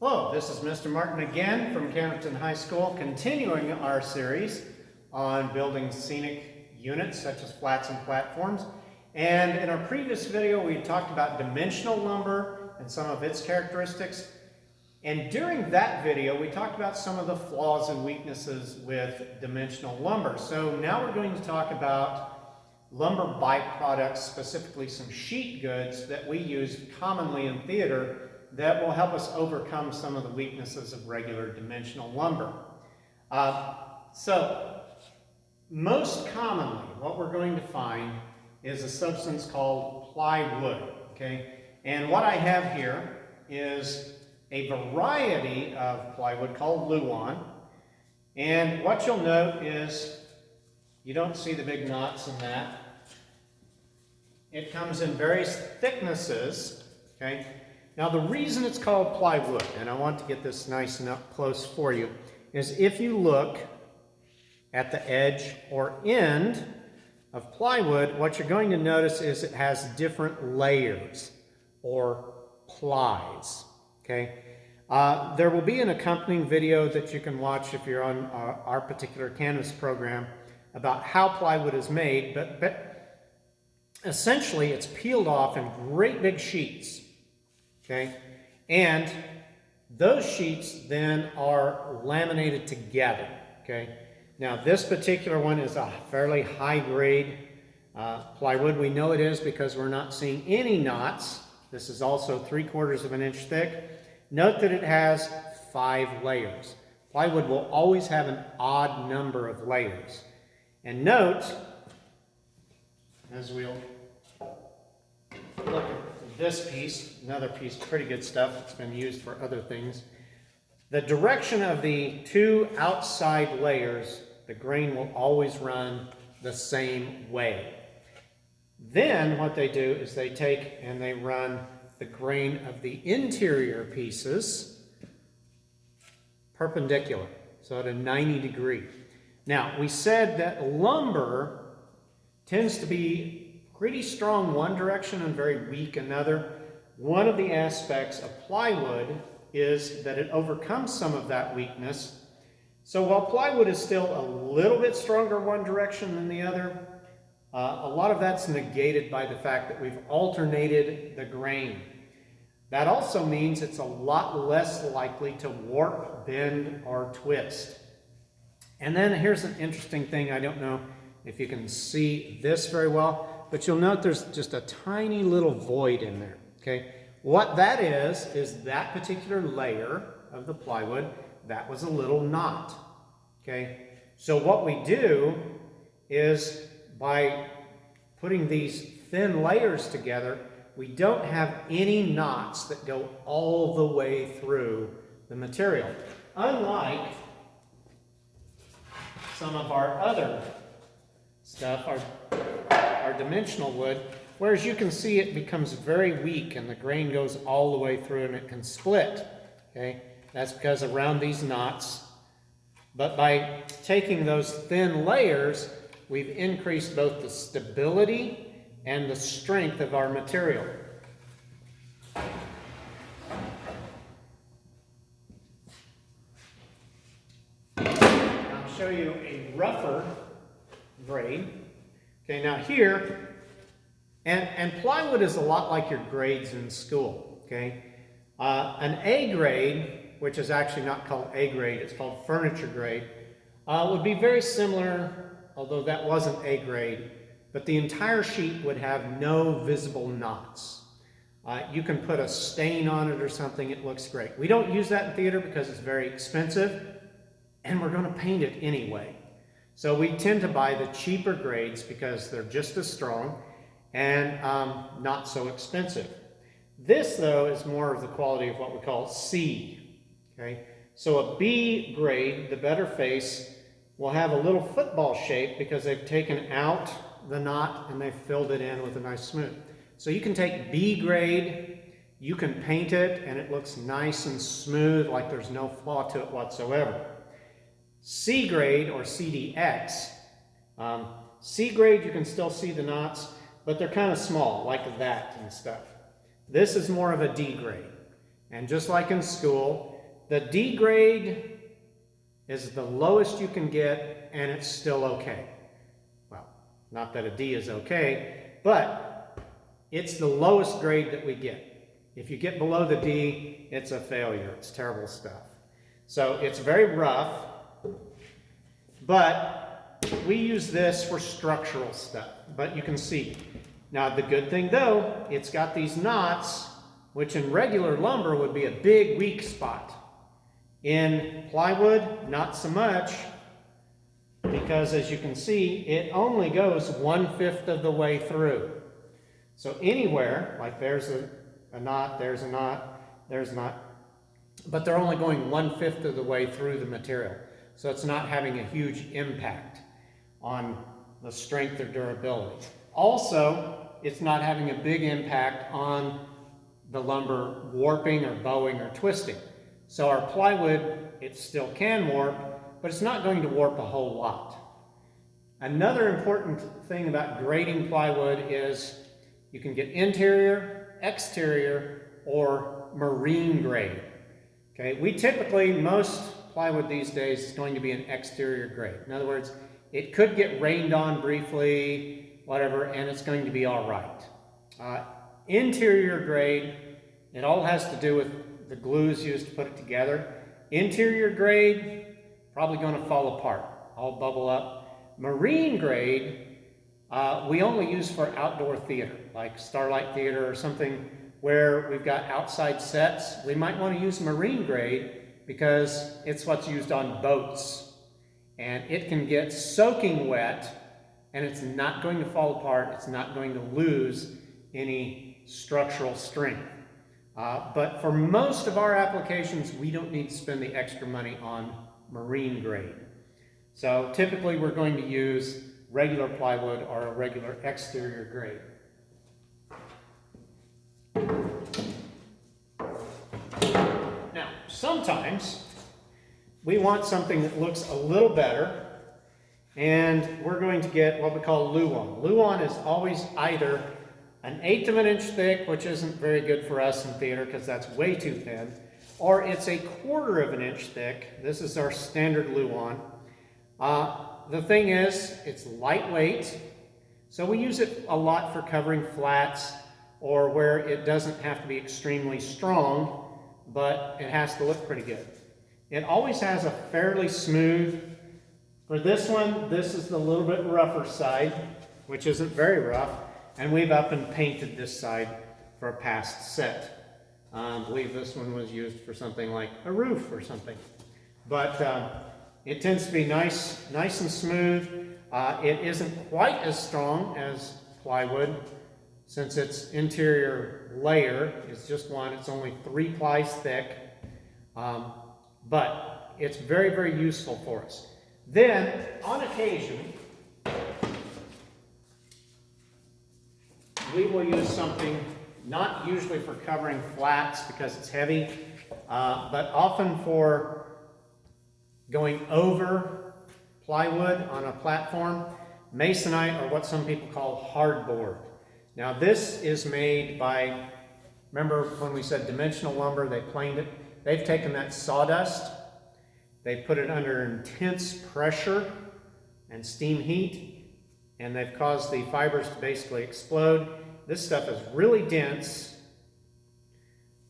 Hello, this is Mr. Martin again from Camden High School, continuing our series on building scenic units such as flats and platforms. And in our previous video, we talked about dimensional lumber and some of its characteristics. And during that video, we talked about some of the flaws and weaknesses with dimensional lumber. So now we're going to talk about lumber byproducts, specifically some sheet goods that we use commonly in theater that will help us overcome some of the weaknesses of regular dimensional lumber. So most commonly, what we're going to find is a substance called plywood, okay? And what I have here is a variety of plywood called Luan. And what you'll note is you don't see the big knots in that. It comes in various thicknesses, okay? Now the reason it's called plywood, and I want to get this nice and up close for you, is if you look at the edge or end of plywood, what you're going to notice is it has different layers or plies, okay? There will be an accompanying video that you can watch if you're on our particular Canvas program about how plywood is made, but essentially it's peeled off in great big sheets. Okay, and those sheets then are laminated together. Okay, now this particular one is a fairly high grade plywood. We know it is because we're not seeing any knots. This is also 3/4 of an inch thick. Note that it has 5 layers. Plywood will always have an odd number of layers. And note, as we'll look at this piece, another piece, pretty good stuff that's been used for other things. The direction of the 2 outside layers, the grain will always run the same way. Then what they do is they take and they run the grain of the interior pieces perpendicular, so at a 90 degree. Now, we said that lumber tends to be pretty strong one direction and very weak another. One of the aspects of plywood is that it overcomes some of that weakness. So while plywood is still a little bit stronger one direction than the other, a lot of that's negated by the fact that we've alternated the grain. That also means it's a lot less likely to warp, bend, or twist. And then here's an interesting thing. I don't know if you can see this very well, but you'll note there's just a tiny little void in there, okay? What that is that particular layer of the plywood, that was a little knot, okay? So what we do is by putting these thin layers together, we don't have any knots that go all the way through the material. Unlike some of our other stuff, our dimensional wood, whereas you can see it becomes very weak and the grain goes all the way through and it can split. Okay, that's because around these knots. But by taking those thin layers, we've increased both the stability and the strength of our material. I'll show you a rougher grade. Okay, now here, and plywood is a lot like your grades in school, okay? An A grade, which is actually not called A grade, it's called furniture grade, would be very similar, although that wasn't A grade, but the entire sheet would have no visible knots. You can put a stain on it or something, it looks great. We don't use that in theater because it's very expensive, and we're going to paint it anyway. So we tend to buy the cheaper grades because they're just as strong and not so expensive. This, though, is more of the quality of what we call C. Okay? So a B grade, the better face, will have a little football shape because they've taken out the knot and they've filled it in with a nice smooth. So you can take B grade, you can paint it, and it looks nice and smooth, like there's no flaw to it whatsoever. C grade, or CDX, C grade you can still see the knots, but they're kind of small, like that and stuff. This is more of a D grade. And just like in school, the D grade is the lowest you can get, and it's still okay. Well, not that a D is okay, but it's the lowest grade that we get. If you get below the D, it's a failure. It's terrible stuff. So it's very rough, but we use this for structural stuff. But you can see. Now the good thing though, it's got these knots, which in regular lumber would be a big weak spot. In plywood, not so much, because as you can see, it only goes 1/5 of the way through. So anywhere, like there's a knot, there's a knot, there's a knot, but they're only going 1/5 of the way through the material. So it's not having a huge impact on the strength or durability. Also, it's not having a big impact on the lumber warping or bowing or twisting. So our plywood, it still can warp, but it's not going to warp a whole lot. Another important thing about grading plywood is you can get interior, exterior, or marine grade. Okay, we typically, most plywood these days is going to be an exterior grade. In other words, it could get rained on briefly, whatever, and it's going to be all right. Interior grade, it all has to do with the glues used to put it together. Interior grade, probably going to fall apart, all bubble up. Marine grade, we only use for outdoor theater, like Starlight Theater or something where we've got outside sets. We might want to use marine grade because it's what's used on boats. And it can get soaking wet and it's not going to fall apart. It's not going to lose any structural strength. But for most of our applications, we don't need to spend the extra money on marine grade. So typically we're going to use regular plywood or a regular exterior grade. Now, sometimes we want something that looks a little better, and we're going to get what we call Luan. Luan is always either an 1/8 of an inch thick, which isn't very good for us in theater because that's way too thin, or it's 1/4 of an inch thick. This is our standard Luan. The thing is, it's lightweight, so we use it a lot for covering flats or where it doesn't have to be extremely strong, but it has to look pretty good. It always has a fairly smooth. For this one, this is the little bit rougher side, which isn't very rough, and we've up and painted this side for a past set. I believe this one was used for something like a roof or something. But it tends to be nice and smooth. It isn't quite as strong as plywood since its interior layer is just one. It's only 3 plies thick, but it's very, very useful for us. Then, on occasion, we will use something, not usually for covering flats because it's heavy, but often for going over plywood on a platform. Masonite, or what some people call hardboard. Now this is made by, remember when we said dimensional lumber, they planed it? They've taken that sawdust, they put it under intense pressure and steam heat, and they've caused the fibers to basically explode. This stuff is really dense,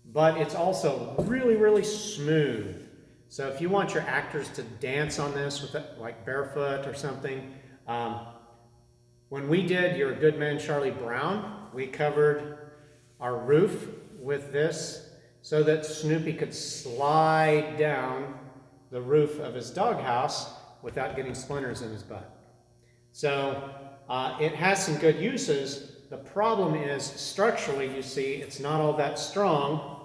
but it's also really, really smooth. So if you want your actors to dance on this with it, like barefoot or something, when we did You're a Good Man, Charlie Brown, we covered our roof with this so that Snoopy could slide down the roof of his doghouse without getting splinters in his butt. So it has some good uses. The problem is structurally, you see, it's not all that strong,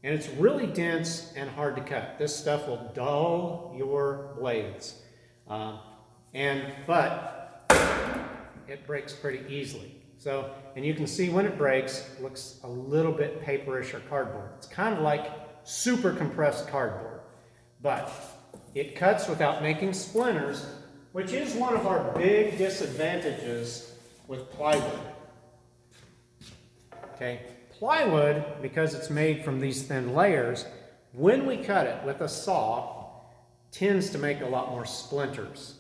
and it's really dense and hard to cut. This stuff will dull your blades. But it breaks pretty easily. So, and you can see when it breaks, it looks a little bit paperish or cardboard. It's kind of like super compressed cardboard. But it cuts without making splinters, which is one of our big disadvantages with plywood. Okay, Plywood, because it's made from these thin layers, when we cut it with a saw, tends to make a lot more splinters.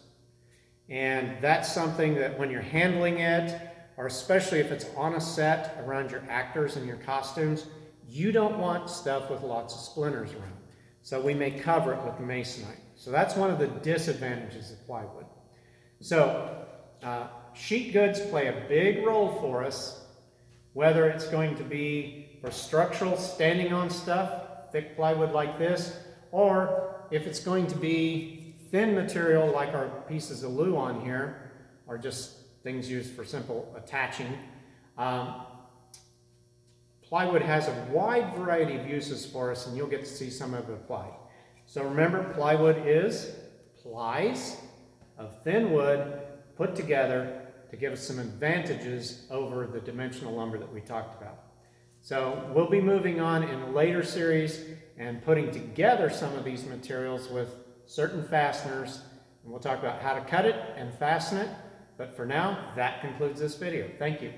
And that's something that when you're handling it, or especially if it's on a set around your actors and your costumes, you don't want stuff with lots of splinters around. So we may cover it with masonite. So that's one of the disadvantages of plywood. So sheet goods play a big role for us, whether it's going to be for structural standing on stuff, thick plywood like this, or if it's going to be thin material like our pieces of Luan here, or just things used for simple attaching. Plywood has a wide variety of uses for us, and you'll get to see some of it applied. So remember, plywood is plies of thin wood put together to give us some advantages over the dimensional lumber that we talked about. So we'll be moving on in a later series and putting together some of these materials with certain fasteners, and we'll talk about how to cut it and fasten it. But for now, that concludes this video. Thank you.